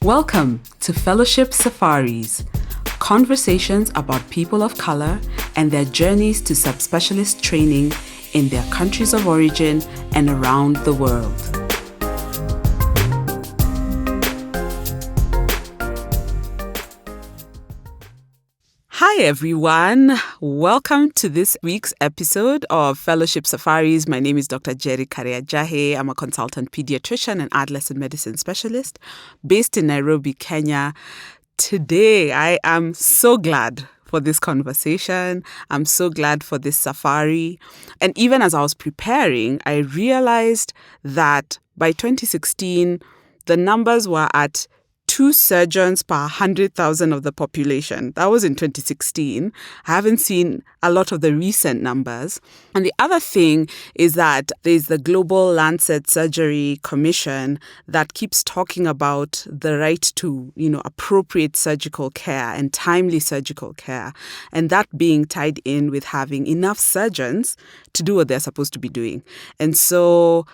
Welcome to Fellowship Safaris, conversations about people of color and their journeys to subspecialist training in their countries of origin and around the world. Hi everyone, welcome to this week's episode of Fellowship Safaris. My name is Dr. Jerry Kariajahe. I'm a consultant pediatrician and adolescent medicine specialist based in Nairobi, Kenya. Today, I am so glad for this conversation. I'm so glad for this safari. And even as I was preparing, I realized that by 2016, the numbers were at 2 surgeons per 100,000 of the population. That was in 2016. I haven't seen a lot of the recent numbers. And the other thing is that there's the Global Lancet Surgery Commission that keeps talking about the right to, appropriate surgical care and timely surgical care. And that being tied in with having enough surgeons to do what they're supposed to be doing. And so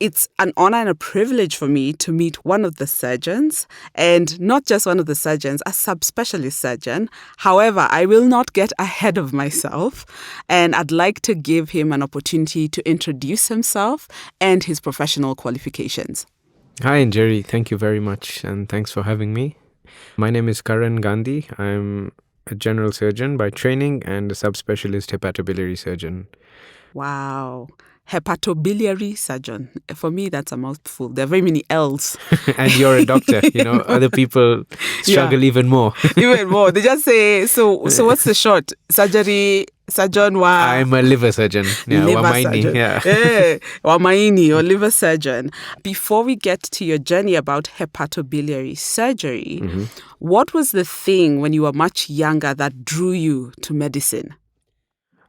it's an honor and a privilege for me to meet one of the surgeons, and not just one of the surgeons, a subspecialist surgeon. However, I will not get ahead of myself, and I'd like to give him an opportunity to introduce himself and his professional qualifications. Hi, Jerry. Thank you very much, and thanks for having me. My name is Karan Gandhi. I'm a general surgeon by training and a subspecialist hepatobiliary surgeon. Wow. Hepatobiliary surgeon. For me, that's a mouthful. There are very many L's. And you're a doctor, other people struggle even more. Even more. They just say, so what's the short? Surgery, surgeon wa... I'm a liver surgeon. Yeah, liver Wamaini. surgeon. Yeah. Wamaini or liver surgeon. Before we get to your journey about hepatobiliary surgery, what was the thing when you were much younger that drew you to medicine?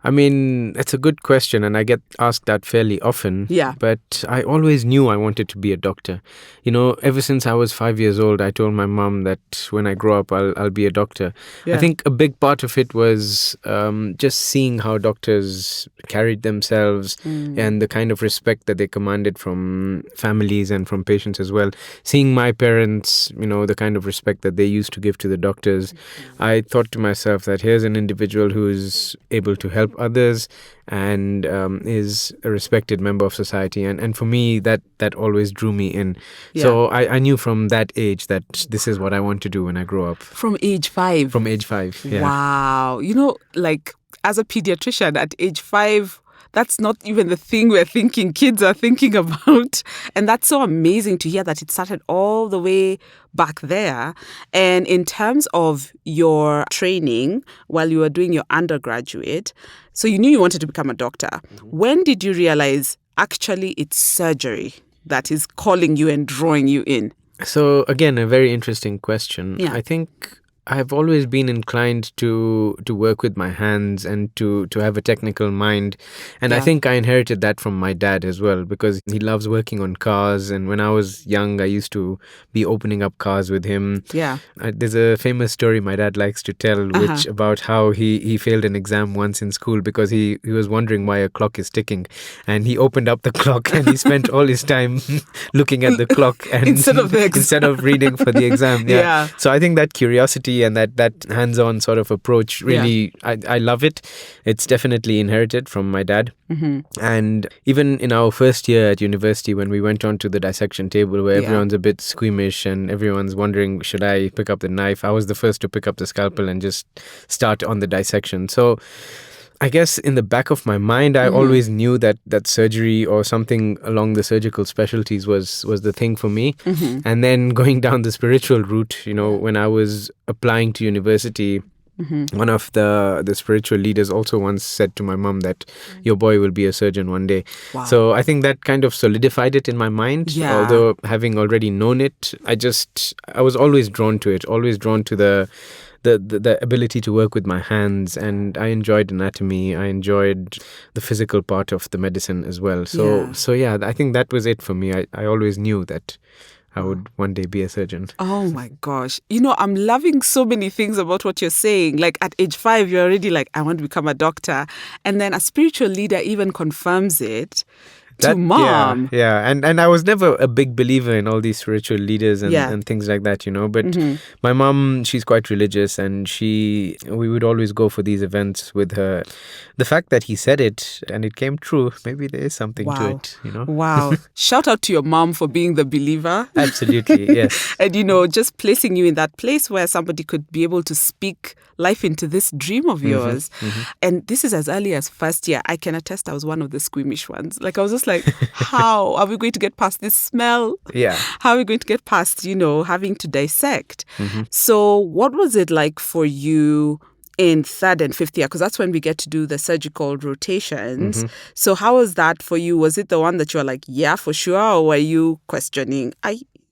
I mean, it's a good question, and I get asked that fairly often. Yeah. But I always knew I wanted to be a doctor. Ever since I was 5 years old, I told my mom that when I grow up, I'll be a doctor. Yeah. I think a big part of it was just seeing how doctors carried themselves and the kind of respect that they commanded from families and from patients as well. Seeing my parents, the kind of respect that they used to give to the doctors, I thought to myself that here's an individual who is able to help others and is a respected member of society, and for me that always drew me in. So I knew from that age that this is what I want to do when I grow up. From age 5? From age 5, yeah. Wow. As a pediatrician at age 5, that's not even the thing we're thinking kids are thinking about. And that's so amazing to hear that it started all the way back there. And in terms of your training while you were doing your undergraduate, so you knew you wanted to become a doctor. When did you realize actually it's surgery that is calling you and drawing you in? So again, a very interesting question. Yeah. I think I've always been inclined to work with my hands and to have a technical mind. And I think I inherited that from my dad as well, because he loves working on cars. And when I was young, I used to be opening up cars with him. Yeah. There's a famous story my dad likes to tell, which about how he failed an exam once in school because he was wondering why a clock is ticking. And he opened up the clock and he spent all his time looking at the clock and instead of reading for the exam. Yeah. So I think that curiosity and that hands-on sort of approach really, I love it. It's definitely inherited from my dad. And even in our first year at university, when we went on to the dissection table where everyone's a bit squeamish and everyone's wondering, should I pick up the knife? I was the first to pick up the scalpel and just start on the dissection. So I guess in the back of my mind, I always knew that surgery or something along the surgical specialties was the thing for me. And then going down the spiritual route, when I was applying to university, one of the spiritual leaders also once said to my mom that your boy will be a surgeon one day. Wow. So I think that kind of solidified it in my mind. Yeah. Although having already known it, I was always drawn to it, always drawn to the ability to work with my hands, and I enjoyed anatomy. I enjoyed the physical part of the medicine as well. So I think that was it for me. I always knew that I would one day be a surgeon. Oh my gosh. I'm loving so many things about what you're saying. Like at age 5, you're already like, I want to become a doctor. And then a spiritual leader even confirms it. to mom. Yeah. And I was never a big believer in all these spiritual leaders and things like that, But my mom, she's quite religious, and we would always go for these events with her. The fact that he said it and it came true, maybe there is something to it, Wow. Shout out to your mom for being the believer. Absolutely, yes. And, just placing you in that place where somebody could be able to speak life into this dream of yours. And this is as early as first year. I can attest I was one of the squeamish ones. Like, I was just like, how are we going to get past this smell? Yeah. How are we going to get past, having to dissect? So what was it like for you in third and fifth year? Because that's when we get to do the surgical rotations. So how was that for you? Was it the one that you're like, yeah, for sure? Or were you questioning,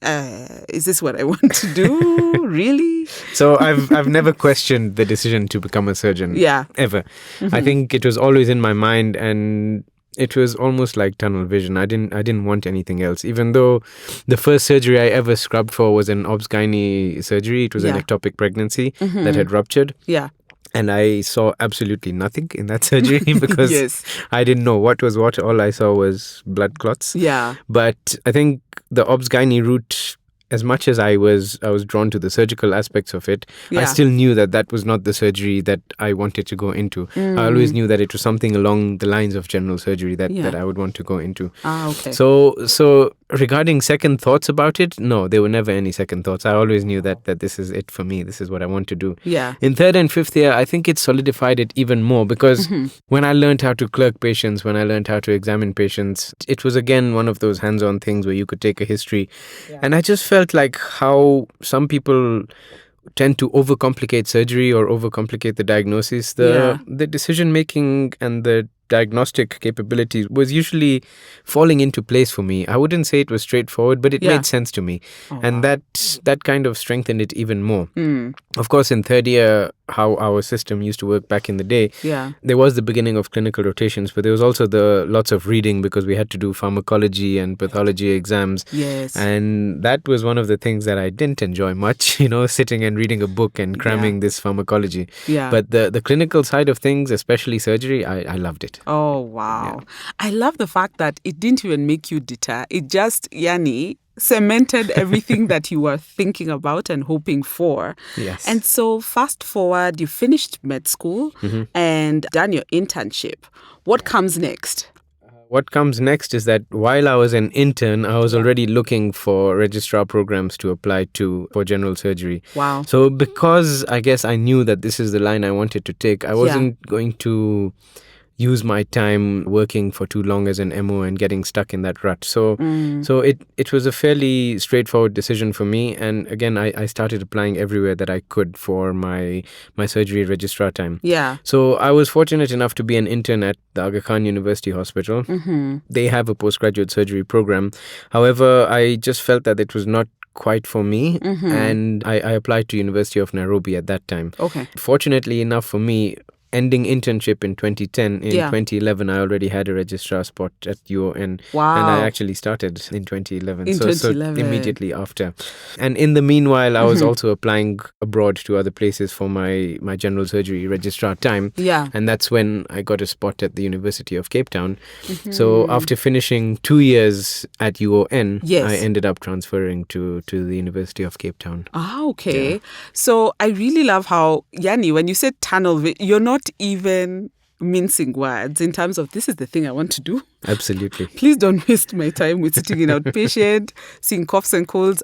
is this what I want to do? Really? So I've never questioned the decision to become a surgeon. Yeah. Ever. I think it was always in my mind, and it was almost like tunnel vision. I didn't want anything else. Even though the first surgery I ever scrubbed for was an obs-gynae surgery. It was an ectopic pregnancy that had ruptured. Yeah. And I saw absolutely nothing in that surgery because Yes. I didn't know what was what. All I saw was blood clots. Yeah. But I think the obs-gynae route, as much as I was drawn to the surgical aspects of it, I still knew that was not the surgery that I wanted to go into. I always knew that it was something along the lines of general surgery that I would want to go into. Okay. So regarding second thoughts about it, no, there were never any second thoughts. I always knew that this is it for me. This is what I want to do. Yeah. In third and fifth year, I think it solidified it even more because when I learned how to clerk patients, when I learned how to examine patients, it was again one of those hands-on things where you could take a history. Yeah. And I just felt like how some people tend to overcomplicate surgery or overcomplicate the diagnosis. The decision making and the diagnostic capabilities was usually falling into place for me. I wouldn't say it was straightforward, but it made sense to me. And that kind of strengthened it even more. Of course, in third year, how our system used to work back in the day, there was the beginning of clinical rotations, but there was also the lots of reading because we had to do pharmacology and pathology exams. Yes. And that was one of the things that I didn't enjoy much, sitting and reading a book and cramming this pharmacology. Yeah. But the clinical side of things, especially surgery, I loved it. Oh, wow. Yeah. I love the fact that it didn't even make you deter. It just, cemented everything that you were thinking about and hoping for. Yes. And so fast forward, you finished med school and done your internship. What comes next? What comes next is that while I was an intern, I was already looking for registrar programs to apply to for general surgery. Wow. So because I guess I knew that this is the line I wanted to take, I wasn't going to use my time working for too long as an MO and getting stuck in that rut. So it was a fairly straightforward decision for me. And again, I started applying everywhere that I could for my surgery registrar time. Yeah. So I was fortunate enough to be an intern at the Aga Khan University Hospital. They have a postgraduate surgery program. However, I just felt that it was not quite for me, and I applied to University of Nairobi at that time. Okay. Fortunately enough for me, ending internship in 2010, in 2011, I already had a registrar spot at UON. Wow. And I actually started in 2011. So immediately after. And in the meanwhile, I was also applying abroad to other places for my general surgery registrar time. Yeah. And that's when I got a spot at the University of Cape Town. So after finishing 2 years at UON, I ended up transferring to the University of Cape Town. Ah, okay. Yeah. So I really love how, Yanni, when you said tunnel, you're not even mincing words in terms of this is the thing I want to do. Absolutely. Please don't waste my time with sitting in outpatient, seeing coughs and colds.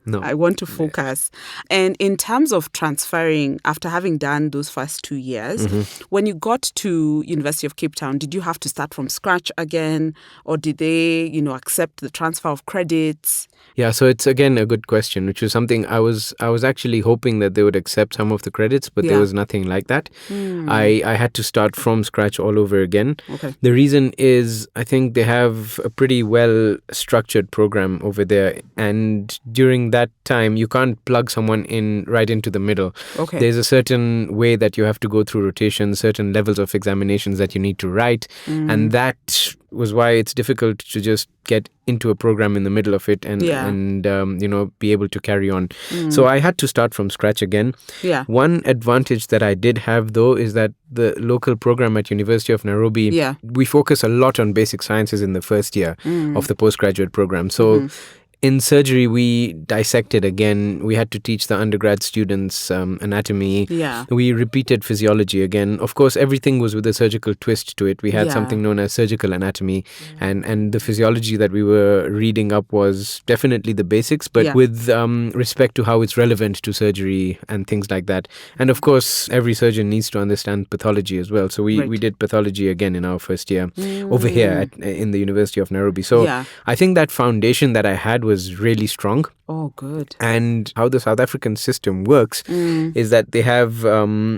No. I want to focus. And in terms of transferring, after having done those first 2 years, when you got to University of Cape Town, did you have to start from scratch again? Or did they, accept the transfer of credits? Yeah, so it's again a good question, which was something I was actually hoping that they would accept some of the credits, but there was nothing like that. I had to start from scratch all over again. Okay. The reason is I think they have a pretty well structured program over there, and during that that time, you can't plug someone in right into the middle. Okay. There's a certain way that you have to go through rotations, certain levels of examinations that you need to write. And that was why it's difficult to just get into a program in the middle of it and be able to carry on. So I had to start from scratch again. Yeah. One advantage that I did have, though, is that the local program at University of Nairobi, we focus a lot on basic sciences in the first year of the postgraduate program. So in surgery, we dissected again. We had to teach the undergrad students anatomy. Yeah. We repeated physiology again. Of course, everything was with a surgical twist to it. We had something known as surgical anatomy. And the physiology that we were reading up was definitely the basics, but with respect to how it's relevant to surgery and things like that. And of course, every surgeon needs to understand pathology as well. So we did pathology again in our first year over here in the University of Nairobi. So I think that foundation that I had was really strong. Oh, good. And how the South African system works is that they have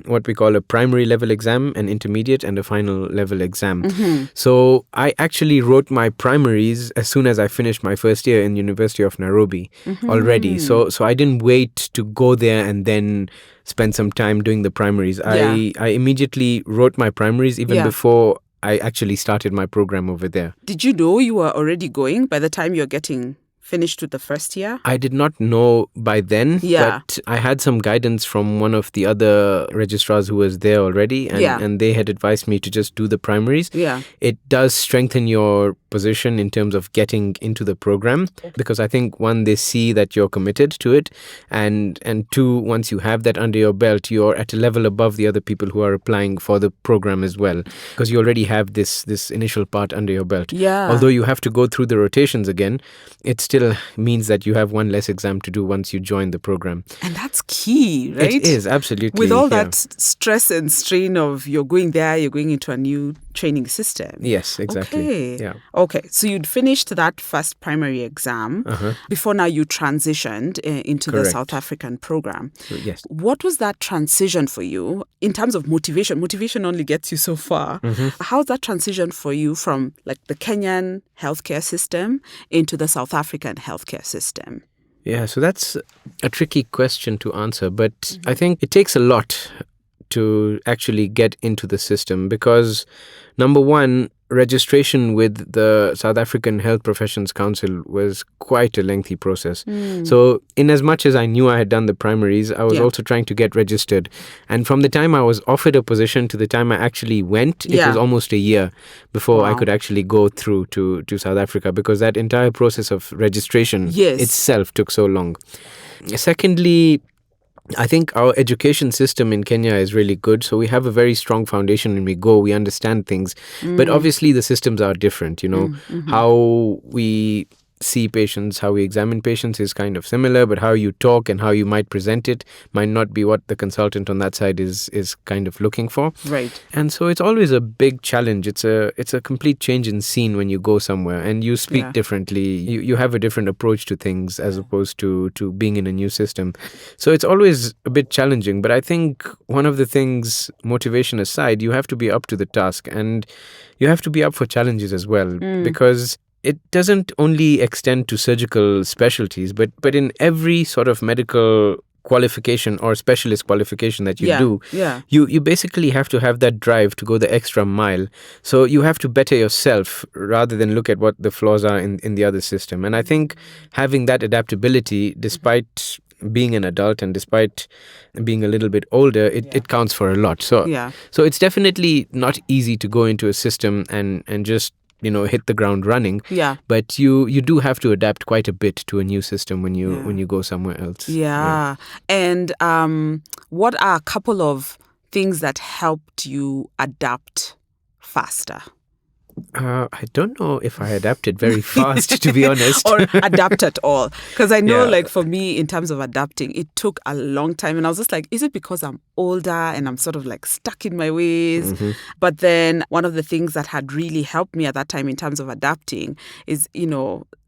what we call a primary level exam, an intermediate, and a final level exam. So I actually wrote my primaries as soon as I finished my first year in University of Nairobi already. So I didn't wait to go there and then spend some time doing the primaries. I immediately wrote my primaries even before I actually started my program over there. Did you know you were already going by the time you're getting finished with the first year? I did not know by then, but I had some guidance from one of the other registrars who was there already, and they had advised me to just do the primaries. It does strengthen your position in terms of getting into the program, because I think, one, they see that you're committed to it, and two, once you have that under your belt, you're at a level above the other people who are applying for the program as well, because you already have this initial part under your belt. Although you have to go through the rotations again, it still means that you have one less exam to do once you join the program. And that's key, right? It is, absolutely. With all that stress and strain of you're going there, you're going into a new training system. Yes, exactly. Okay. Okay, so you'd finished that first primary exam before now you transitioned into the South African program. Yes. What was that transition for you in terms of motivation? Motivation only gets you so far. How's that transition for you from like the Kenyan healthcare system into the South African healthcare system? Yeah, so that's a tricky question to answer, but I think it takes a lot to actually get into the system because, number one, registration with the South African Health Professions Council was quite a lengthy process. So in as much as I knew I had done the primaries, I was also trying to get registered. And from the time I was offered a position to the time I actually went, it was almost a year before I could actually go through to South Africa, because that entire process of registration itself took so long. Secondly, I think our education system in Kenya is really good. So we have a very strong foundation when we go, we understand things. But obviously the systems are different, How we see patients, how we examine patients is kind of similar, but how you talk and how you might present it might not be what the consultant on that side is kind of looking for. Right. And so it's always a big challenge. It's a complete change in scene when you go somewhere and you speak differently. You have a different approach to things as opposed to being in a new system. So it's always a bit challenging. But I think one of the things, motivation aside, you have to be up to the task and you have to be up for challenges as well, because it doesn't only extend to surgical specialties, but in every sort of medical qualification or specialist qualification that you do, you basically have to have that drive to go the extra mile. So you have to better yourself rather than look at what the flaws are in the other system. And I think having that adaptability, despite being an adult and despite being a little bit older, it counts for a lot. So it's definitely not easy to go into a system and just hit the ground running. But you do have to adapt quite a bit to a new system when you go somewhere else. And what are a couple of things that helped you adapt faster? I don't know if I adapted very fast, to be honest. Or adapt at all. Because I know, like, for me, in terms of adapting, it took a long time. And I was just like, is it because I'm older and I'm sort of like stuck in my ways? But then one of the things that had really helped me at that time in terms of adapting is,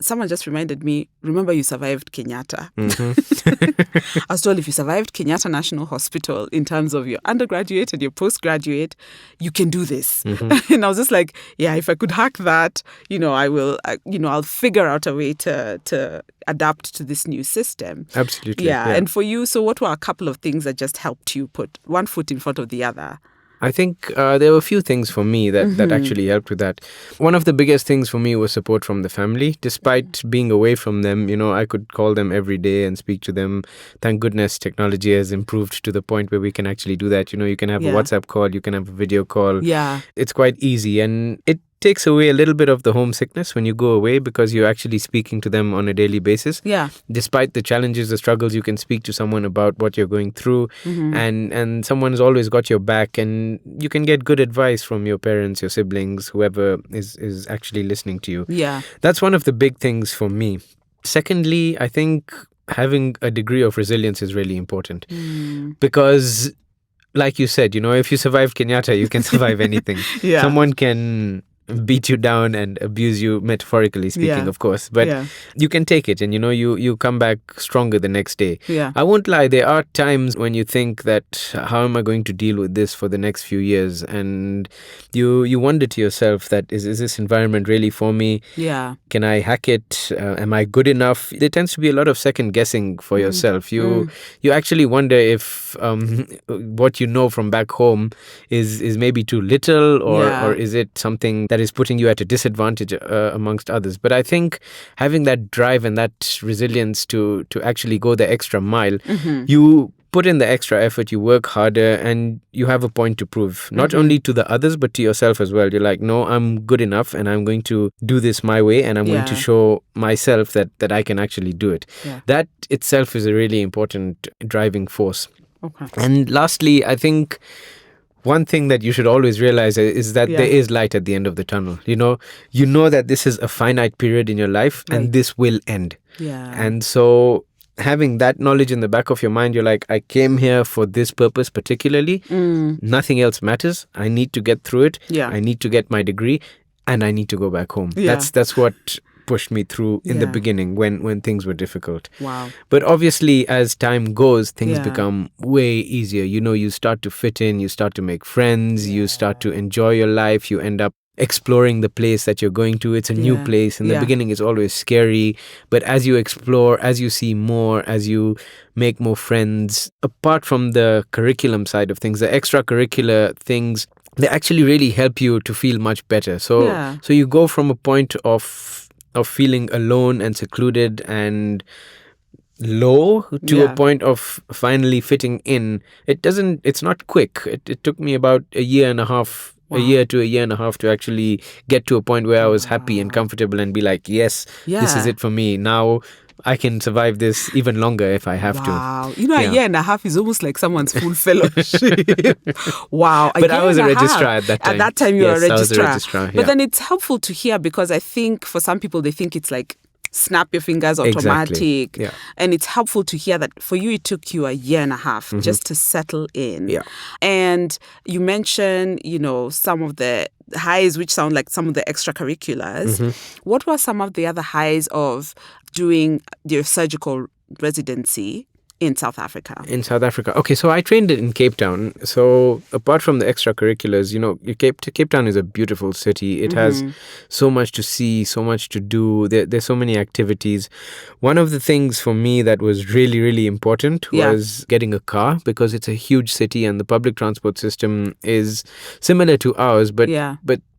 someone just reminded me, remember you survived Kenyatta. Mm-hmm. I was told if you survived Kenyatta National Hospital in terms of your undergraduate and your postgraduate, you can do this. Mm-hmm. And I was just like, yeah, if I could hack that, I'll figure out a way to adapt to this new system. Absolutely. Yeah. And for you, so what were a couple of things that just helped you put one foot in front of the other? I think there were a few things for me that actually helped with that. One of the biggest things for me was support from the family. Despite being away from them, I could call them every day and speak to them. Thank goodness technology has improved to the point where we can actually do that. You can have a WhatsApp call, you can have a video call. Yeah. It's quite easy, and it takes away a little bit of the homesickness when you go away because you're actually speaking to them on a daily basis. Yeah. Despite the challenges, the struggles, you can speak to someone about what you're going through, and someone's always got your back, and you can get good advice from your parents, your siblings, whoever is actually listening to you. Yeah. That's one of the big things for me. Secondly, I think having a degree of resilience is really important because, like you said, if you survive Kenyatta, you can survive anything. Yeah. Someone can beat you down and abuse you, metaphorically speaking, of course, but you can take it, and you come back stronger the next day. I won't lie, there are times when you think that, how am I going to deal with this for the next few years, and you wonder to yourself that is this environment really for me? Can I hack it? Am I good enough? There tends to be a lot of second guessing for yourself. You actually wonder if what you know from back home is maybe too little, or is it something that is putting you at a disadvantage amongst others. But I think having that drive and that resilience to actually go the extra mile, you put in the extra effort, you work harder, and you have a point to prove, not only to the others, but to yourself as well. You're like, no, I'm good enough, and I'm going to do this my way, and I'm going to show myself that I can actually do it. That itself is a really important driving force. Okay. And lastly, I think one thing that you should always realize is that there is light at the end of the tunnel. You know that this is a finite period in your life, and this will end. And so having that knowledge in the back of your mind, you're like, I came here for this purpose particularly. Nothing else matters. I need to get through it. I need to get my degree, and I need to go back home. That's what pushed me through in the beginning when things were difficult. Wow. But obviously, as time goes, things become way easier. You start to fit in, you start to make friends, you start to enjoy your life, you end up exploring the place that you're going to. It's a new place. In the beginning, it's always scary. But as you explore, as you see more, as you make more friends, apart from the curriculum side of things, the extracurricular things, they actually really help you to feel much better. So you go from a point of feeling alone and secluded and low to a point of finally fitting in. It's not quick. It took me about a year and a half to actually get to a point where I was happy and comfortable and be like, yes, this is it for me. Now I can survive this even longer if I have to. Wow. A year and a half is almost like someone's full fellowship. Wow. But I was a registrar at that time. At that time, you were a registrar. I was a registrar. But then it's helpful to hear, because I think for some people, they think it's like snap your fingers automatic. Exactly. And it's helpful to hear that for you, it took you a year and a half just to settle in. And you mentioned, some of the highs, which sound like some of the extracurriculars. What were some of the other highs of doing your surgical residency in South Africa? Okay, so I trained in Cape Town. So apart from the extracurriculars, Cape Town is a beautiful city. It has so much to see, so much to do. There's so many activities. One of the things for me that was really, really important was getting a car, because it's a huge city and the public transport system is similar to ours, but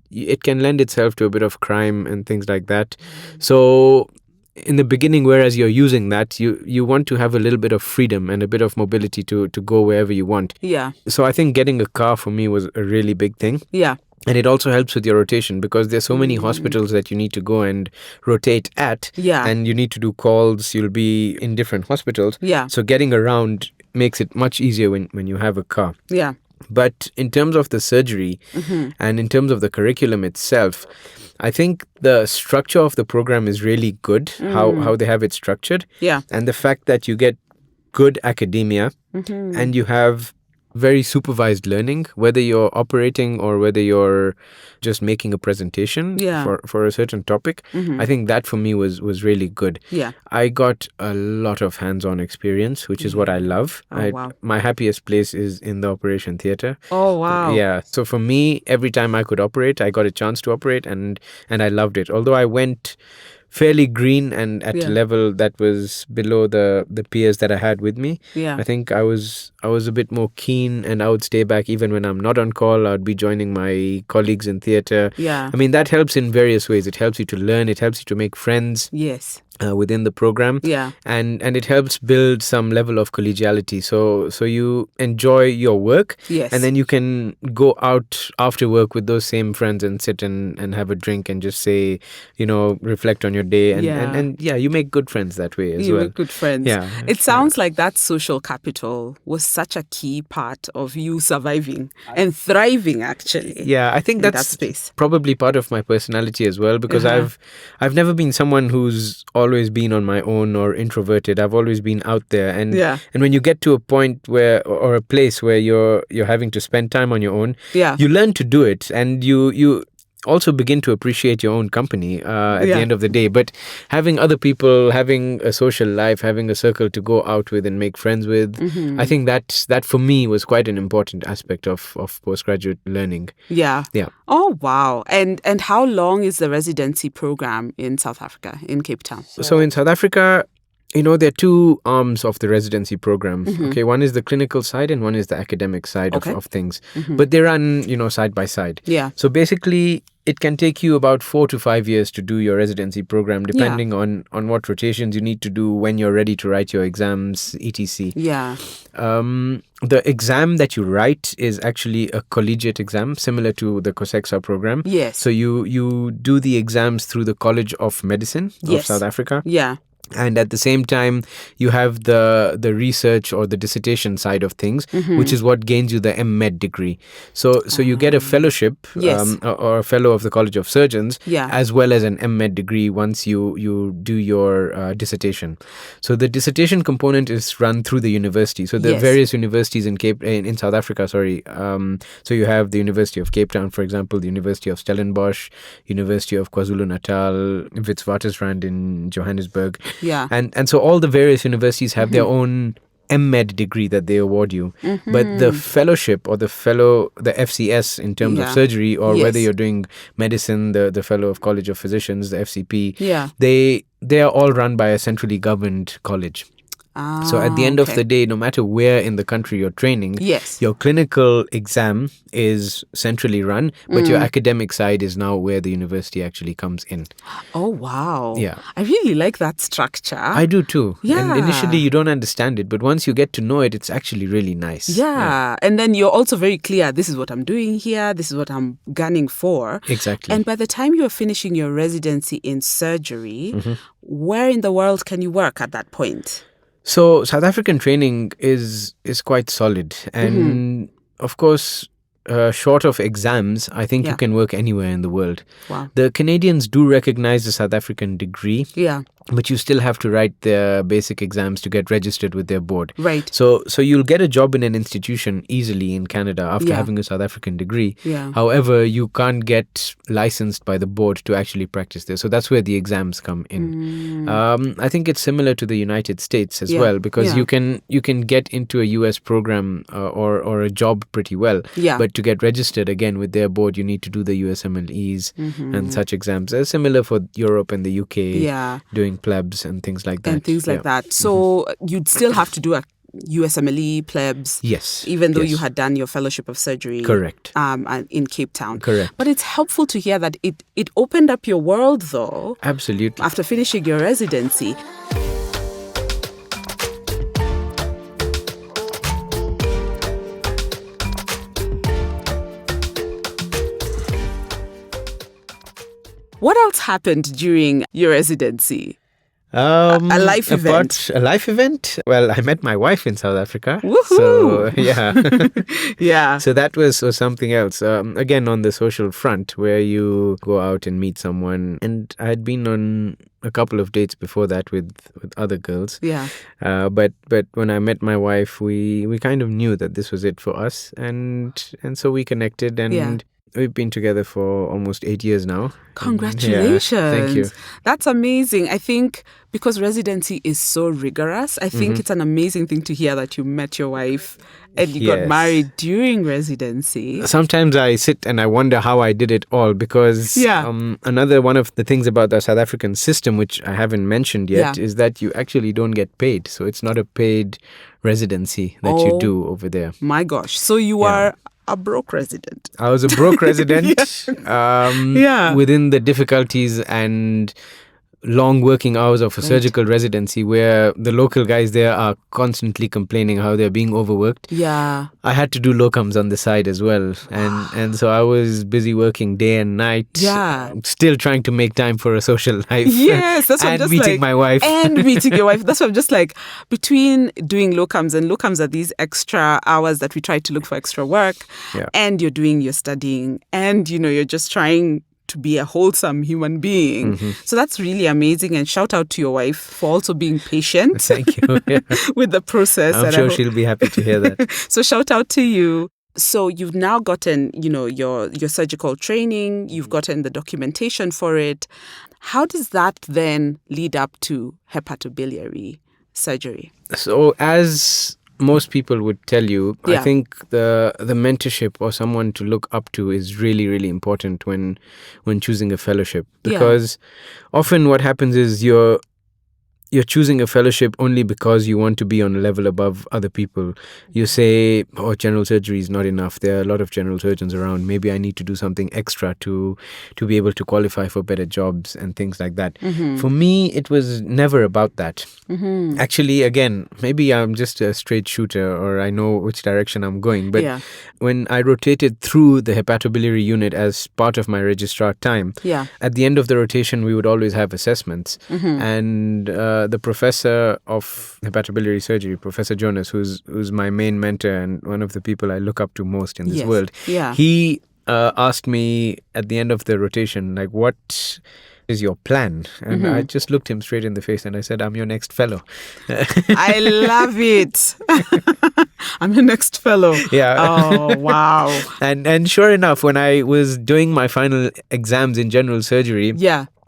it can lend itself to a bit of crime and things like that. So in the beginning, whereas you're using that, you want to have a little bit of freedom and a bit of mobility to go wherever you want. So I think getting a car for me was a really big thing. And it also helps with your rotation, because there's so many hospitals that you need to go and rotate at. And you need to do calls. You'll be in different hospitals. So getting around makes it much easier when you have a car. But in terms of the surgery and in terms of the curriculum itself, I think the structure of the program is really good, how they have it structured. And the fact that you get good academia and you have very supervised learning, whether you're operating or whether you're just making a presentation for a certain topic. I think that for me was really good. Yeah. I got a lot of hands-on experience, which is what I love. Wow. My happiest place is in the operation theater. Oh, wow. Yeah. So for me, every time I could operate, I got a chance to operate, and I loved it. Although I went fairly green and at a level that was below the peers that I had with me. Yeah. I think I was a bit more keen, and I would stay back even when I'm not on call. I'd be joining my colleagues in theater. Yeah. I mean, that helps in various ways. It helps you to learn. It helps you to make friends. Yes. Within the program, and it helps build some level of collegiality. So you enjoy your work, and then you can go out after work with those same friends and sit and have a drink and just say, reflect on your day, and you make good friends that way as well. You make good friends. Yeah, it sounds like that social capital was such a key part of you surviving and thriving. Actually, I think that's that space. Probably part of my personality as well, because I've never been someone who's always been on my own or introverted. I've always been out there, and when you get to a point where, or a place where you're having to spend time on your own, you learn to do it, and you also begin to appreciate your own company at the end of the day. But having other people, having a social life, having a circle to go out with and make friends with, I think that for me was quite an important aspect of postgraduate learning. Yeah. Oh, wow. And how long is the residency program in South Africa, in Cape Town? So in South Africa, there are two arms of the residency program. Okay, one is the clinical side and one is the academic side of things. But they run, side by side. Yeah. So basically, it can take you about 4 to 5 years to do your residency program, depending on what rotations you need to do, when you're ready to write your exams, etc. Yeah. The exam that you write is actually a collegiate exam, similar to the COSEXA program. Yes. So you do the exams through the College of Medicine of South Africa. Yeah. And at the same time, you have the research or the dissertation side of things, which is what gains you the MEd degree. So you get a fellowship or a fellow of the College of Surgeons, as well as an MEd degree once you do your dissertation. So the dissertation component is run through the university. So the various universities in South Africa, so you have the University of Cape Town, for example, the University of Stellenbosch, University of KwaZulu-Natal, Witwatersrand in Johannesburg. Yeah. And so all the various universities have their own MEd degree that they award you. But the fellowship or the FCS in terms of surgery, or whether you're doing medicine, the fellow of College of Physicians, the FCP, they are all run by a centrally governed college. So at the end of the day, no matter where in the country you're training, your clinical exam is centrally run, but your academic side is now where the university actually comes in. Oh, wow. Yeah. I really like that structure. I do too. Yeah. And initially you don't understand it, but once you get to know it, it's actually really nice. Yeah. And then you're also very clear, this is what I'm doing here, this is what I'm gunning for. Exactly. And by the time you're finishing your residency in surgery, where in the world can you work at that point? So South African training is quite solid, and of course, short of exams, I think you can work anywhere in the world. Wow. The Canadians do recognize the South African degree. Yeah. But you still have to write the basic exams to get registered with their board. Right. So you'll get a job in an institution easily in Canada after having a South African degree. Yeah. However, you can't get licensed by the board to actually practice there. So that's where the exams come in. I think it's similar to the United States as well, because you can get into a US program or a job pretty well. Yeah. But to get registered again with their board, you need to do the USMLEs and such exams. Similar for Europe and the UK. Yeah. Doing plebs and things like that. And things like that. So you'd still have to do a USMLE plebs. Yes. Even though you had done your fellowship of surgery. Correct. In Cape Town. Correct. But it's helpful to hear that it opened up your world, though. Absolutely. After finishing your residency. What else happened during your residency? A life event. A life event? Well, I met my wife in South Africa. Woohoo! So, yeah. Yeah. So that was something else. Again, on the social front, where you go out and meet someone. And I had been on a couple of dates before that with other girls. Yeah. But when I met my wife, we kind of knew that this was it for us. And so we connected, and we've been together for almost 8 years now. Congratulations. Thank you. That's amazing. I think because residency is so rigorous, I think it's an amazing thing to hear that you met your wife and you got married during residency. Sometimes I sit and I wonder how I did it all, because another one of the things about the South African system, which I haven't mentioned yet, is that you actually don't get paid. So it's not a paid residency that you do over there. My gosh. So you are a broke resident. I was a broke resident within the difficulties and long working hours of a surgical residency, where the local guys there are constantly complaining how they're being overworked. Yeah. I had to do locums on the side as well. And so I was busy working day and night. Yeah. Still trying to make time for a social life. Yes, that's what and I'm just meeting my wife. And meeting your wife. That's what I'm just like, between doing locums, and locums are these extra hours that we try to look for extra work. Yeah. And you're doing your studying, and you're just trying to be a wholesome human being. So that's really amazing, and shout out to your wife for also being patient. Thank you. Yeah. with the process. I'm sure she'll be happy to hear that. So shout out to you. So you've now gotten, your surgical training, you've gotten the documentation for it. How does that then lead up to hepatobiliary surgery? So as most people would tell you, I think the mentorship or someone to look up to is really, really important when choosing a fellowship, because often what happens is you're choosing a fellowship only because you want to be on a level above other people. You say, general surgery is not enough. There are a lot of general surgeons around. Maybe I need to do something extra to be able to qualify for better jobs and things like that. For me, it was never about that. Actually, again, maybe I'm just a straight shooter, or I know which direction I'm going. But when I rotated through the hepatobiliary unit as part of my registrar time, at the end of the rotation, we would always have assessments. And the professor of hepatobiliary surgery, Professor Jonas, who's my main mentor and one of the people I look up to most in this world, he asked me at the end of the rotation, like, what is your plan? And I just looked him straight in the face and I said, I'm your next fellow. I love it. I'm your next fellow. Yeah. Oh, wow. And sure enough, when I was doing my final exams in general surgery,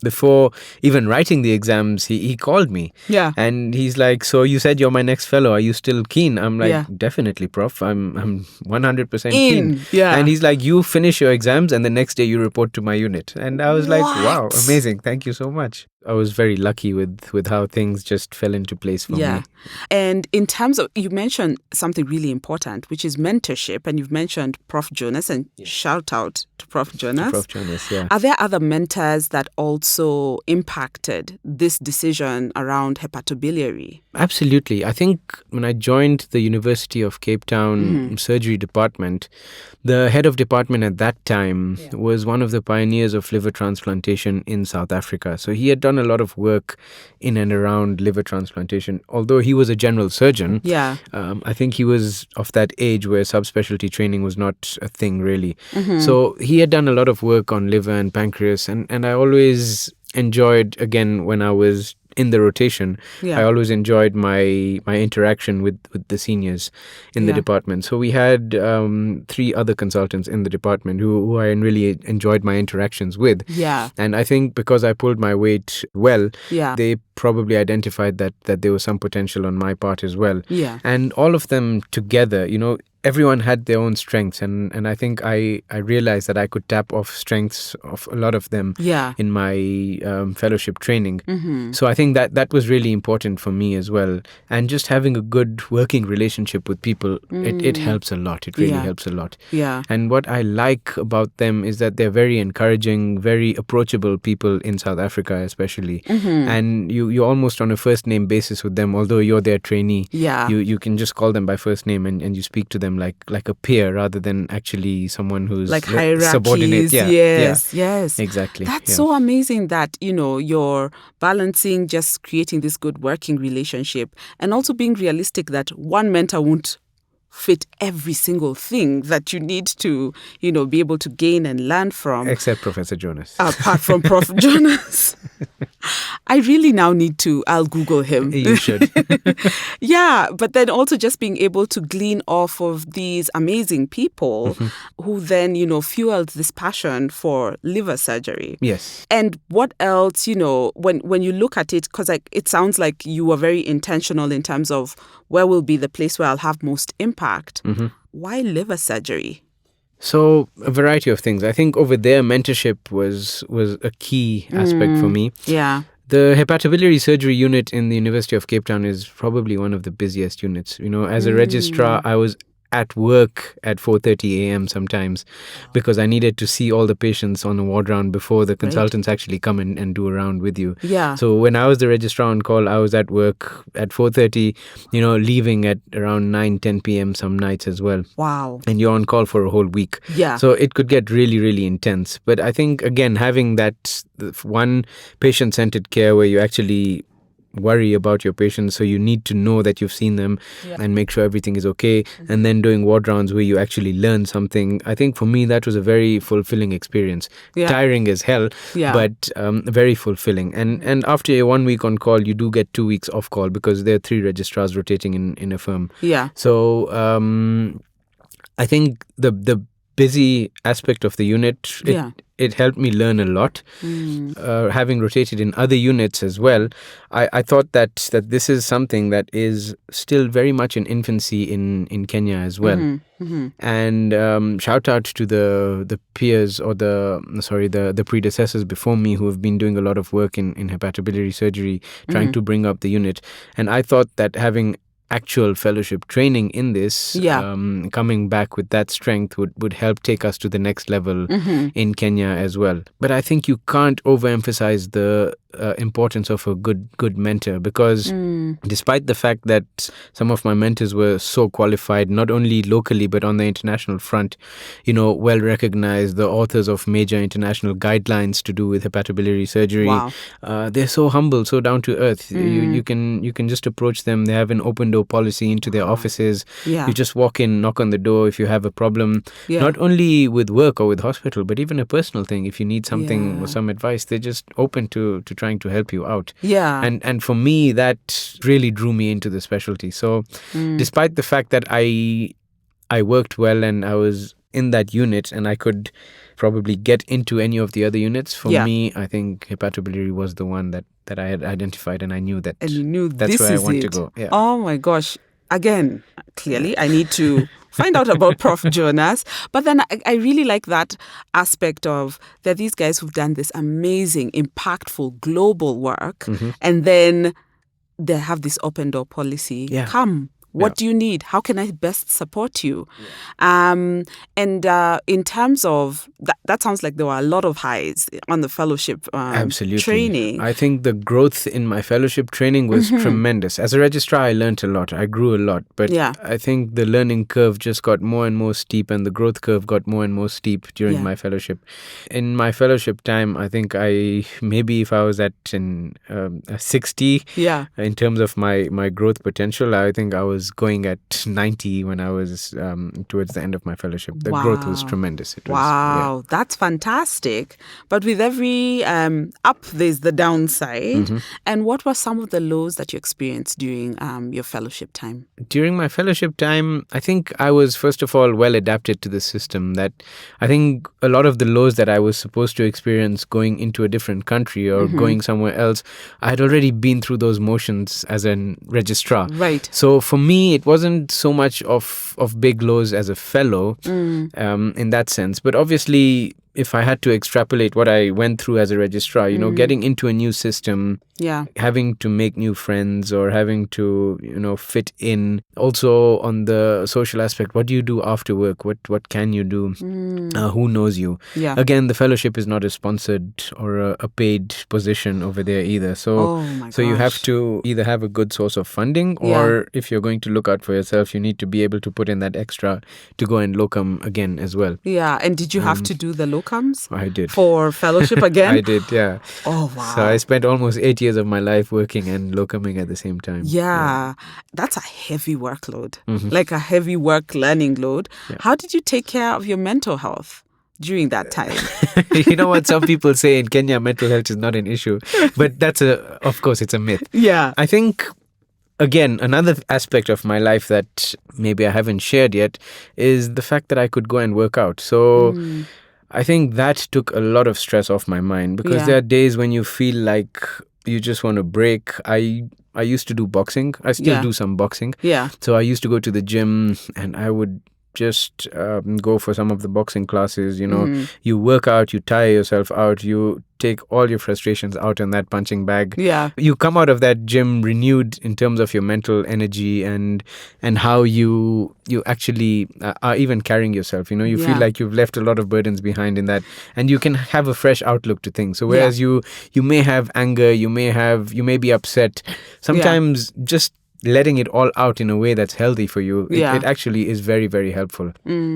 before even writing the exams, he called me. Yeah. And he's like, so you said you're my next fellow. Are you still keen? I'm like, definitely, Prof. I'm 100% keen. Yeah. And he's like, you finish your exams and the next day you report to my unit. And I was like, wow, amazing. Thank you so much. I was very lucky with how things just fell into place for me. And in terms of, you mentioned something really important, which is mentorship, and you've mentioned Prof. Jonas, and shout out to Prof. Jonas. Prof. Jonas, yeah. Are there other mentors that also impacted this decision around hepatobiliary? Absolutely. I think when I joined the University of Cape Town surgery department, the head of department at that time was one of the pioneers of liver transplantation in South Africa. So he had done a lot of work in and around liver transplantation. Although he was a general surgeon, I think he was of that age where subspecialty training was not a thing really. So he had done a lot of work on liver and pancreas, and I always enjoyed, again, when I was in the rotation, I always enjoyed my interaction with the seniors in the department. So we had 3 other consultants in the department who I really enjoyed my interactions with. And I think because I pulled my weight well, they probably identified that there was some potential on my part as well. And all of them together, everyone had their own strengths, and I think I realized that I could tap off strengths of a lot of them in my fellowship training. So I think that was really important for me as well. And just having a good working relationship with people, it helps a lot. It really helps a lot. And what I like about them is that they're very encouraging, very approachable people in South Africa especially. And you you're almost on a first name basis with them, although you're their trainee. Yeah. You can just call them by first name and you speak to them like a peer rather than actually someone who's like hierarchies. Subordinate. Yes. Exactly. That's so amazing that, you're balancing just creating this good working relationship and also being realistic that one mentor won't fit every single thing that you need to, be able to gain and learn from. Except Professor Jonas. Apart from Prof. Jonas. I really now need to, I'll Google him. You should. Yeah, but then also just being able to glean off of these amazing people who then, fueled this passion for liver surgery. Yes. And what else, when you look at it, because it sounds like you were very intentional in terms of where will be the place where I'll have most impact. Why liver surgery? So a variety of things. I think over there, mentorship was a key aspect for me. Yeah. The hepatobiliary surgery unit in the University of Cape Town is probably one of the busiest units. As a registrar, I was at work at 4:30 a.m. sometimes because I needed to see all the patients on a ward round before the consultants actually come in and do a round with you. Yeah. So when I was the registrar on call, I was at work at 4:30, leaving at around 9-10 p.m. some nights as well. Wow. And you're on call for a whole week. Yeah. So it could get really, really intense. But I think, again, having that one patient-centered care where you actually worry about your patients, so you need to know that you've seen them and make sure everything is okay, and then doing ward rounds where you actually learn something. I think for me that was a very fulfilling experience. Tiring as hell, but very fulfilling. And after a 1 week on call, you do get 2 weeks off call because there are 3 registrars rotating in a firm. So I think the busy aspect of the unit, it helped me learn a lot. Having rotated in other units as well, I thought that this is something that is still very much in infancy in Kenya as well. And shout out to the peers or the predecessors before me who have been doing a lot of work in hepatobiliary surgery, trying to bring up the unit. And I thought that having actual fellowship training in this, coming back with that strength would help take us to the next level in Kenya as well. But I think you can't overemphasize the importance of a good mentor, because despite the fact that some of my mentors were so qualified, not only locally but on the international front, well recognized, the authors of major international guidelines to do with hepatobiliary surgery, they're so humble, so down to earth. You can just approach them. They have an open door policy into their offices. You just walk in, knock on the door if you have a problem, not only with work or with hospital, but even a personal thing. If you need something or some advice, they're just open to trying to help you out. And for me, that really drew me into the specialty. So despite the fact that I worked well and I was in that unit and I could probably get into any of the other units, for me, I think hepatobiliary was the one that I had identified, and I knew that. And you knew that's this where is I want it. to go. Yeah. Oh my gosh. Again, clearly I need to find out about Prof. Jonas. But then I really like that aspect of there are these guys who've done this amazing, impactful, global work. And then they have this open door policy. Come. What do you need? How can I best support you? And in terms of that sounds like there were a lot of highs on the fellowship Absolutely. training. I think the growth in my fellowship training was tremendous. As a registrar, I learned a lot. I grew a lot. But I think the learning curve just got more and more steep, and the growth curve got more and more steep during my fellowship. In my fellowship time, I think maybe if I was at 60 in terms of my growth potential, I think I was going at 90 when I was towards the end of my fellowship. The growth was tremendous. It was, that's fantastic. But with every up, there's the downside. And what were some of the lows that you experienced during your fellowship time? During my fellowship time, I think I was, first of all, well adapted to the system. That I think a lot of the lows that I was supposed to experience going into a different country or going somewhere else, I had already been through those motions as a registrar. Right. So for me, it wasn't so much of big lows as a fellow in that sense. But obviously, if I had to extrapolate what I went through as a registrar, getting into a new system, Yeah. Having to make new friends or having to, fit in. Also on the social aspect, what do you do after work? What can you do? Who knows you? Yeah. Again, the fellowship is not a sponsored or a paid position over there either. So, you have to either have a good source of funding, or if you're going to look out for yourself, you need to be able to put in that extra to go and locum again as well. Yeah. And did you have to do the locums? I did. For fellowship again? I did, yeah. Oh, wow. So I spent almost 8 years of my life working and locuming at the same time. Yeah. That's a heavy workload, like a heavy work learning load. Yeah. How did you take care of your mental health during that time? You know what some people say in Kenya, mental health is not an issue, but of course, it's a myth. Yeah. I think, again, another aspect of my life that maybe I haven't shared yet is the fact that I could go and work out. So I think that took a lot of stress off my mind, because there are days when you feel like you just want to break. I used to do boxing. I still do some boxing. Yeah. So I used to go to the gym and I would just go for some of the boxing classes. You work out, you tire yourself out, you take all your frustrations out in that punching bag. Yeah. You come out of that gym renewed in terms of your mental energy and how you actually are even carrying yourself. You feel like you've left a lot of burdens behind in that, and you can have a fresh outlook to things. So whereas you may have anger, you may be upset, sometimes just letting it all out in a way that's healthy for you, it actually is very, very helpful.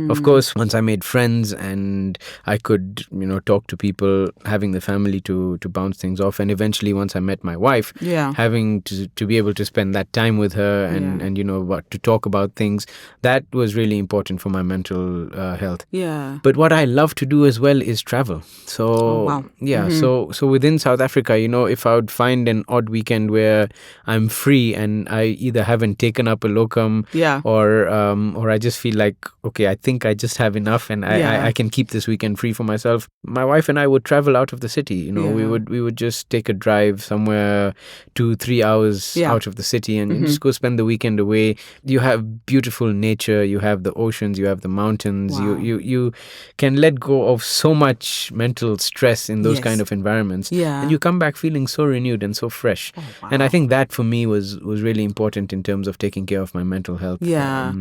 Of course, once I made friends and I could, talk to people, having the family to bounce things off, and eventually once I met my wife, having to be able to spend that time with her and to talk about things, that was really important for my mental health. Yeah. But what I love to do as well is travel. So so within South Africa, if I would find an odd weekend where I'm free and I either haven't taken up a locum or I just feel like, okay, I think I just have enough and I can keep this weekend free for myself. My wife and I would travel out of the city. We would just take a drive somewhere 2-3 hours out of the city and just go spend the weekend away. You have beautiful nature, you have the oceans, you have the mountains. Wow. You can let go of so much mental stress in those kind of environments. Yeah. And you come back feeling so renewed and so fresh. Oh, wow. And I think that for me was really important in terms of taking care of my mental health. Yeah.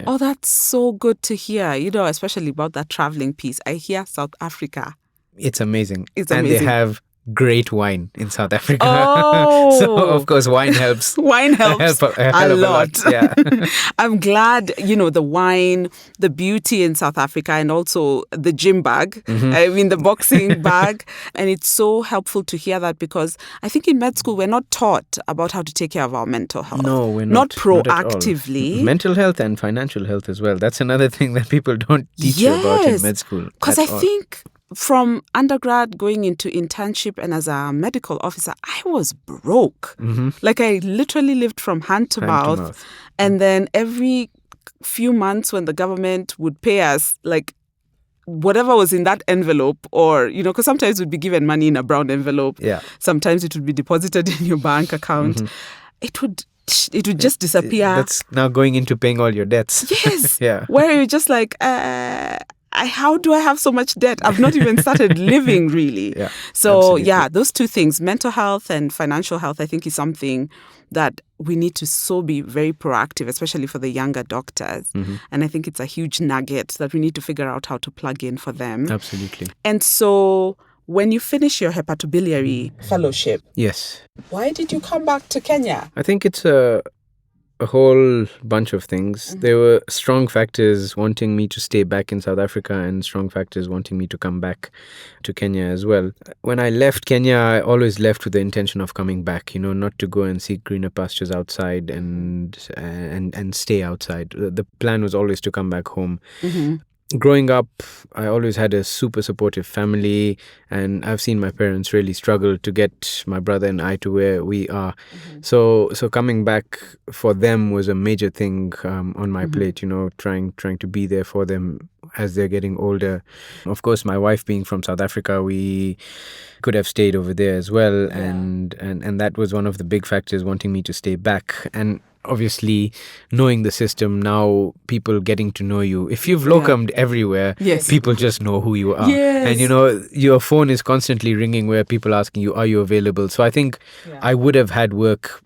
Oh, that's so good to hear, especially about that traveling piece. I hear South Africa. It's amazing. And they have great wine in South Africa. Oh. So, of course, wine helps. Wine helps a lot. Yeah. I'm glad, the wine, the beauty in South Africa, and also the gym bag, the boxing bag. And it's so helpful to hear that, because I think in med school, we're not taught about how to take care of our mental health. No, we're not proactively. Mental health and financial health as well. That's another thing that people don't teach you about in med school. Because I think from undergrad going into internship and as a medical officer, I was broke. Like I literally lived from hand to mouth. And then every few months when the government would pay us, like whatever was in that envelope, or, because sometimes we'd be given money in a brown envelope. Yeah. Sometimes it would be deposited in your bank account. It would just disappear. That's now going into paying all your debts. Yes. Yeah. Where you're just like, how do I have so much debt? I've not even started living, really. Yeah, so, absolutely. Those two things, mental health and financial health, I think is something that we need to be very proactive, especially for the younger doctors. And I think it's a huge nugget that we need to figure out how to plug in for them. Absolutely. And so when you finish your hepatobiliary fellowship, yes, why did you come back to Kenya? I think it's a whole bunch of things. There were strong factors wanting me to stay back in South Africa and strong factors wanting me to come back to Kenya as well. When I left Kenya, I always left with the intention of coming back, not to go and seek greener pastures outside and stay outside. The plan was always to come back home. Growing up, I always had a super supportive family, and I've seen my parents really struggle to get my brother and I to where we are. So coming back for them was a major thing on my plate, trying to be there for them as they're getting older. Of course, my wife being from South Africa, we could have stayed over there as well. And that was one of the big factors wanting me to stay back. And obviously knowing the system now, people getting to know you. If you've locumed everywhere, people just know who you are. And your phone is constantly ringing where people asking you, are you available? So I think I would have had work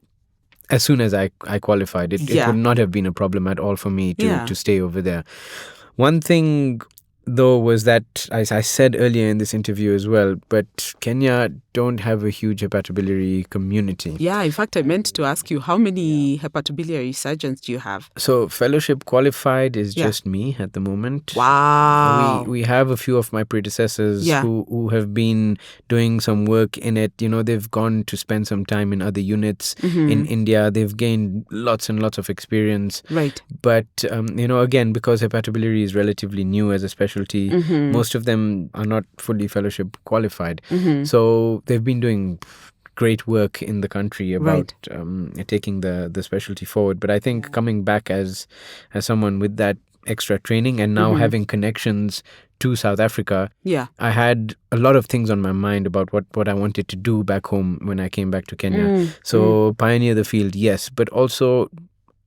as soon as I qualified. It would not have been a problem at all for me to stay over there. One thing, though, was that, as I said earlier in this interview as well, but Kenya don't have a huge hepatobiliary community. Yeah, in fact, I meant to ask you, how many hepatobiliary surgeons do you have? So fellowship qualified is just me at the moment. Wow. We have a few of my predecessors who have been doing some work in it. They've gone to spend some time in other units in India. They've gained lots and lots of experience. Right. But, again, because hepatobiliary is relatively new as a specialty, most of them are not fully fellowship qualified. So they've been doing great work in the country about taking the specialty forward. But I think coming back as someone with that extra training and now having connections to South Africa, I had a lot of things on my mind about what I wanted to do back home when I came back to Kenya. So pioneer the field, yes, but also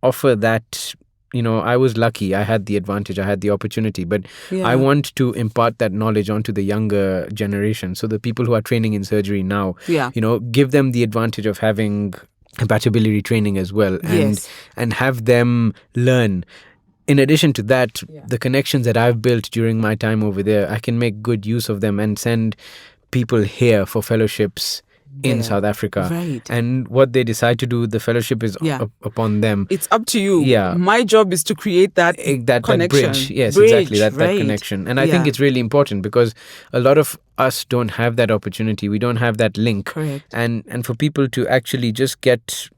offer that. I was lucky. I had the advantage. I had the opportunity. But I want to impart that knowledge onto the younger generation. So the people who are training in surgery now, give them the advantage of having hepatobiliary training as well, and have them learn. In addition to that, the connections that I've built during my time over there, I can make good use of them and send people here for fellowships in South Africa. Right. And what they decide to do, the fellowship is upon them. It's up to you. Yeah. My job is to create that connection. That bridge. Yes, exactly. That connection. And I think it's really important because a lot of us don't have that opportunity. We don't have that link. Correct. And for people to actually just get...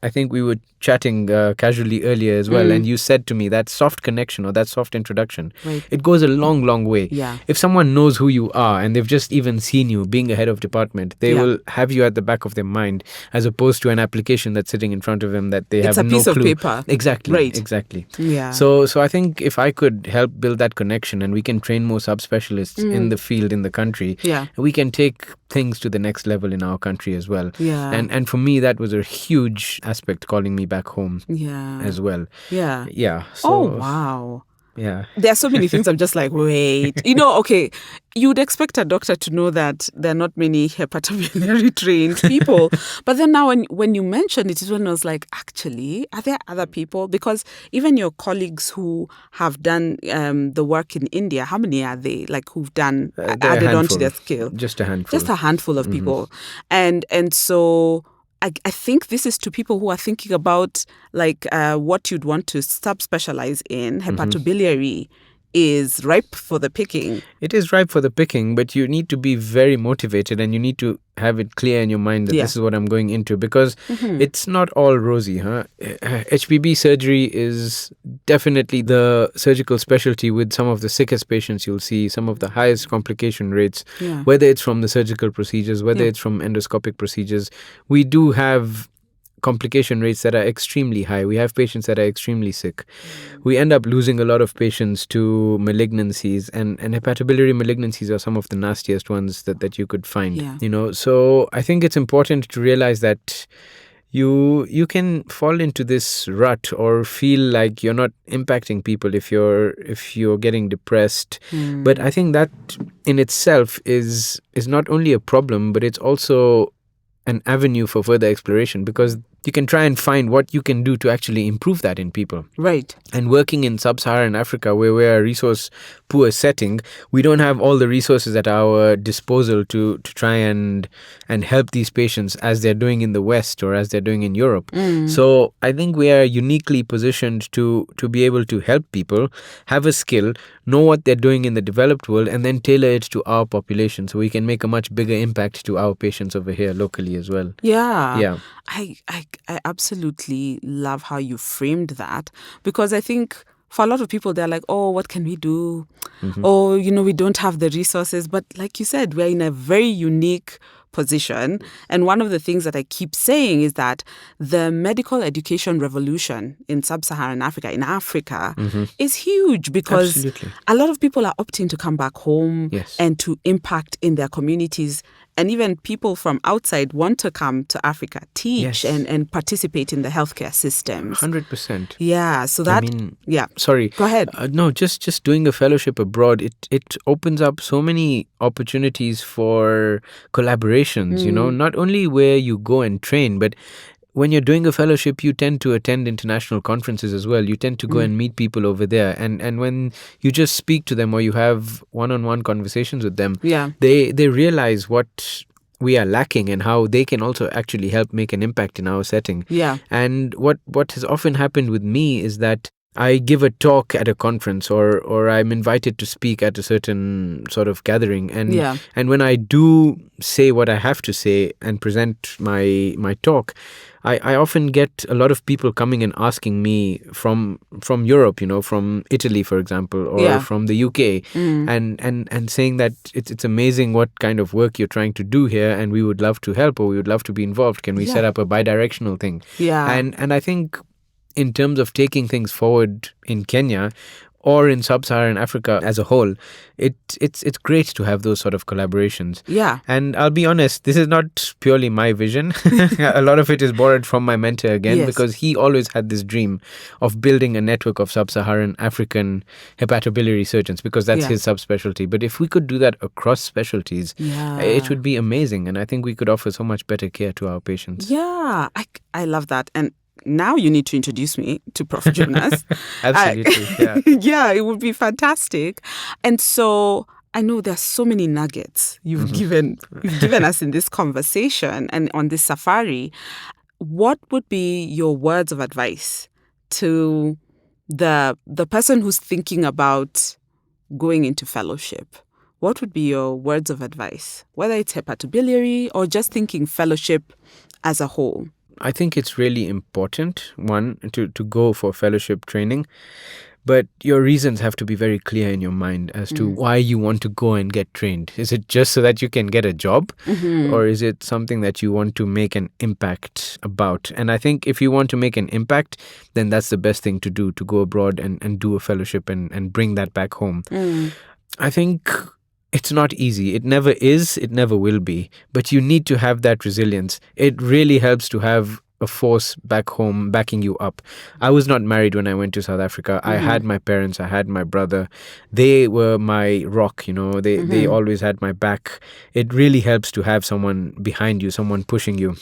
I think we were chatting casually earlier as well, and you said to me that soft connection or that soft introduction, it goes a long, long way. Yeah. If someone knows who you are and they've just even seen you being a head of department, they will have you at the back of their mind as opposed to an application that's sitting in front of them that they have no clue. It's a piece of paper. Exactly. Right. Exactly. Yeah. So I think if I could help build that connection and we can train more subspecialists in the field in the country, we can take things to the next level in our country as well. Yeah. And for me, that was a huge aspect calling me back home as well. Yeah. Yeah. So, oh, wow. Yeah. There are so many things I'm just like, wait. Okay, you'd expect a doctor to know that there are not many hepatobiliary trained people. But then now when you mentioned it is when I was like, actually, are there other people? Because even your colleagues who have done the work in India, how many are they? Like who've done, added onto their skill? Just a handful. Just a handful of people. And so... I think this is to people who are thinking about like what you'd want to subspecialize in. Hepatobiliary is ripe for the picking. It is ripe for the picking, but you need to be very motivated and you need to have it clear in your mind that this is what I'm going into because it's not all rosy. HPB surgery is definitely the surgical specialty with some of the sickest patients you'll see, some of the highest complication rates, whether it's from the surgical procedures, whether it's from endoscopic procedures. We do have complication rates that are extremely high. We have patients that are extremely sick. We end up losing a lot of patients to malignancies and hepatobiliary malignancies are some of the nastiest ones that you could find. So I think it's important to realize that you can fall into this rut or feel like you're not impacting people if you're getting depressed. But I think that in itself is not only a problem, but it's also an avenue for further exploration because you can try and find what you can do to actually improve that in people. Right. And working in sub-Saharan Africa, where we're a resource-poor setting, we don't have all the resources at our disposal to try and help these patients as they're doing in the West or as they're doing in Europe. So I think we are uniquely positioned to be able to help people, have a skill, know what they're doing in the developed world, and then tailor it to our population so we can make a much bigger impact to our patients over here locally as well. Yeah. I absolutely love how you framed that because I think for a lot of people, they're like, oh, what can we do? Oh, we don't have the resources. But like you said, we're in a very unique position. And one of the things that I keep saying is that the medical education revolution in sub-Saharan Africa, in Africa, is huge because a lot of people are opting to come back home and to impact in their communities. And even people from outside want to come to Africa, teach and participate in the healthcare systems. 100%. Yeah. So that, Sorry. Go ahead. No, just doing a fellowship abroad, it opens up so many opportunities for collaborations, not only where you go and train, but when you're doing a fellowship, you tend to attend international conferences as well. You tend to go and meet people over there. And when you just speak to them or you have one-on-one conversations with them, they realize what we are lacking and how they can also actually help make an impact in our setting. Yeah. And what has often happened with me is that I give a talk at a conference or I'm invited to speak at a certain sort of gathering. And when I do say what I have to say and present my talk, I often get a lot of people coming and asking me from Europe, from Italy, for example, or from the UK, and saying that it's amazing what kind of work you're trying to do here, and we would love to help, or we would love to be involved. Can we set up a bi-directional thing? Yeah. And I think in terms of taking things forward in Kenya or in sub-Saharan Africa as a whole, it's great to have those sort of collaborations. Yeah. And I'll be honest, this is not purely my vision. A lot of it is borrowed from my mentor again, because he always had this dream of building a network of sub-Saharan African hepatobiliary surgeons, because that's his subspecialty. But if we could do that across specialties, it would be amazing. And I think we could offer so much better care to our patients. Yeah, I love that. And now you need to introduce me to Prof. Jonas. Absolutely, yeah, it would be fantastic. And so I know there's so many nuggets you've given us in this conversation and on this safari. What would be your words of advice to the person who's thinking about going into fellowship? What would be your words of advice, whether it's hepatobiliary or just thinking fellowship as a whole? I think it's really important, one, to go for fellowship training, but your reasons have to be very clear in your mind as to why you want to go and get trained. Is it just so that you can get a job, or is it something that you want to make an impact about? And I think if you want to make an impact, then that's the best thing to do, to go abroad and do a fellowship and bring that back home. I think it's not easy. It never is. It never will be. But you need to have that resilience. It really helps to have a force back home backing you up. I was not married when I went to South Africa. I had my parents. I had my brother. They were my rock, They always had my back. It really helps to have someone behind you, someone pushing you.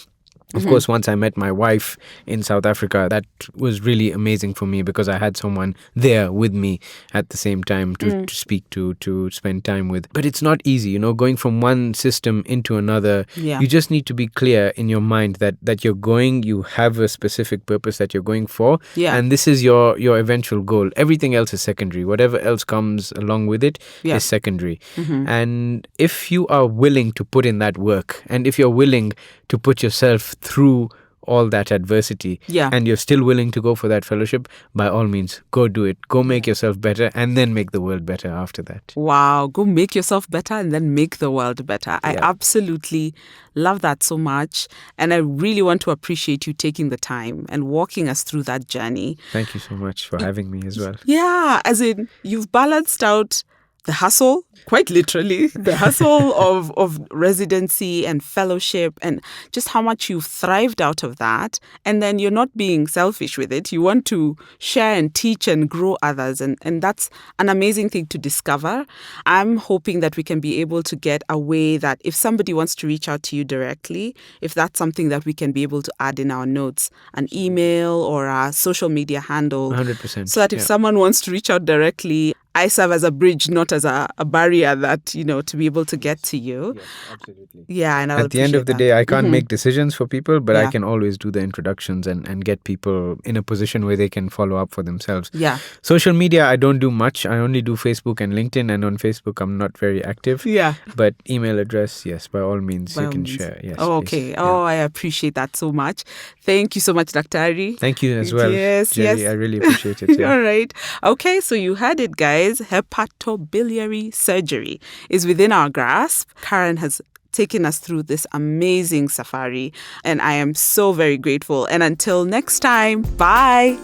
Of course, once I met my wife in South Africa, that was really amazing for me, because I had someone there with me at the same time to speak to spend time with. But it's not easy, going from one system into another. You just need to be clear in your mind that you're going, you have a specific purpose that you're going for, and this is your eventual goal. Everything else is secondary. Whatever else comes along with it is secondary. And if you are willing to put in that work, and if you're willing to put yourself through all that adversity, and you're still willing to go for that fellowship, by all means, go do it. Go make yourself better, and then make the world better after that. Wow, go make yourself better and then make the world better. I absolutely love that so much. And I really want to appreciate you taking the time and walking us through that journey. Thank you so much for having me as well. Yeah, as in, you've balanced out the hustle, quite literally, the hustle of residency and fellowship, and just how much you've thrived out of that. And then you're not being selfish with it. You want to share and teach and grow others. And that's an amazing thing to discover. I'm hoping that we can be able to get a way that if somebody wants to reach out to you directly, if that's something that we can be able to add in our notes, an email or a social media handle. 100%. So that if someone wants to reach out directly, I serve as a bridge, not as a barrier that, to be able to get to you. Yes, absolutely. Yeah, and at the end of the day, I can't make decisions for people, but I can always do the introductions and get people in a position where they can follow up for themselves. Yeah. Social media, I don't do much. I only do Facebook and LinkedIn, and on Facebook, I'm not very active. Yeah. But email address, yes, by all means, you can share. Yes. Oh, okay. Oh, I appreciate that so much. Thank you so much, Dr. Ari. Thank you as well. Yes, Jerry, I really appreciate it. All right. Okay, so you heard it, guys. Hepatobiliary surgery is within our grasp. Karan has taken us through this amazing safari, and I am so very grateful. And until next time, bye.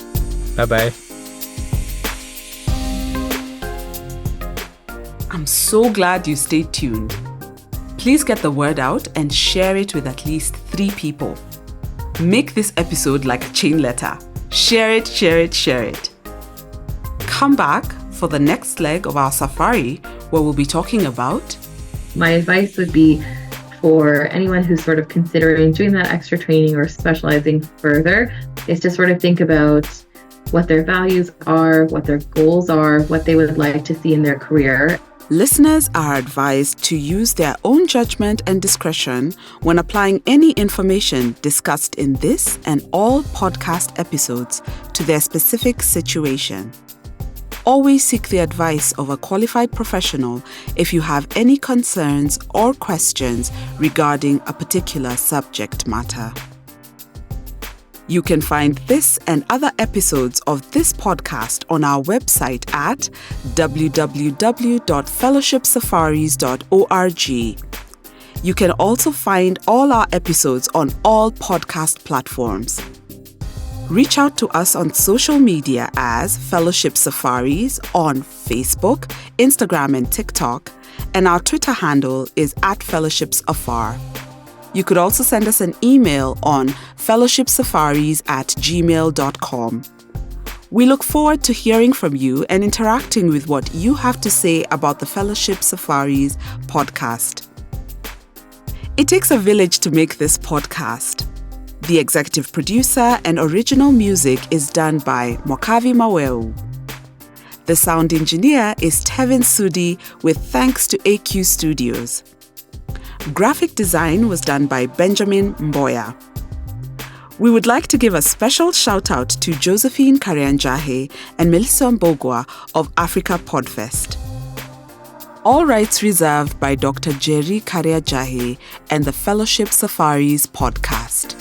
Bye-bye. I'm so glad you stayed tuned. Please get the word out and share it with at least 3 people. Make this episode like a chain letter. Share it, share it, share it. Come back for the next leg of our safari, where we'll be talking about... My advice would be for anyone who's sort of considering doing that extra training or specializing further, is to sort of think about what their values are, what their goals are, what they would like to see in their career. Listeners are advised to use their own judgment and discretion when applying any information discussed in this and all podcast episodes to their specific situation. Always seek the advice of a qualified professional if you have any concerns or questions regarding a particular subject matter. You can find this and other episodes of this podcast on our website at www.fellowshipsafaris.org. You can also find all our episodes on all podcast platforms. Reach out to us on social media as Fellowship Safaris on Facebook, Instagram, and TikTok, and our Twitter handle is @fellowshipsafar. You could also send us an email on fellowshipsafaris@gmail.com. We look forward to hearing from you and interacting with what you have to say about the Fellowship Safaris podcast. It takes a village to make this podcast. The executive producer and original music is done by Mokavi Maweu. The sound engineer is Tevin Sudi with thanks to AQ Studios. Graphic design was done by Benjamin Mboya. We would like to give a special shout out to Josephine Karianjahe and Melissa Mbogwa of Africa Podfest. All rights reserved by Dr. Jerry Karianjahe and the Fellowship Safaris podcast.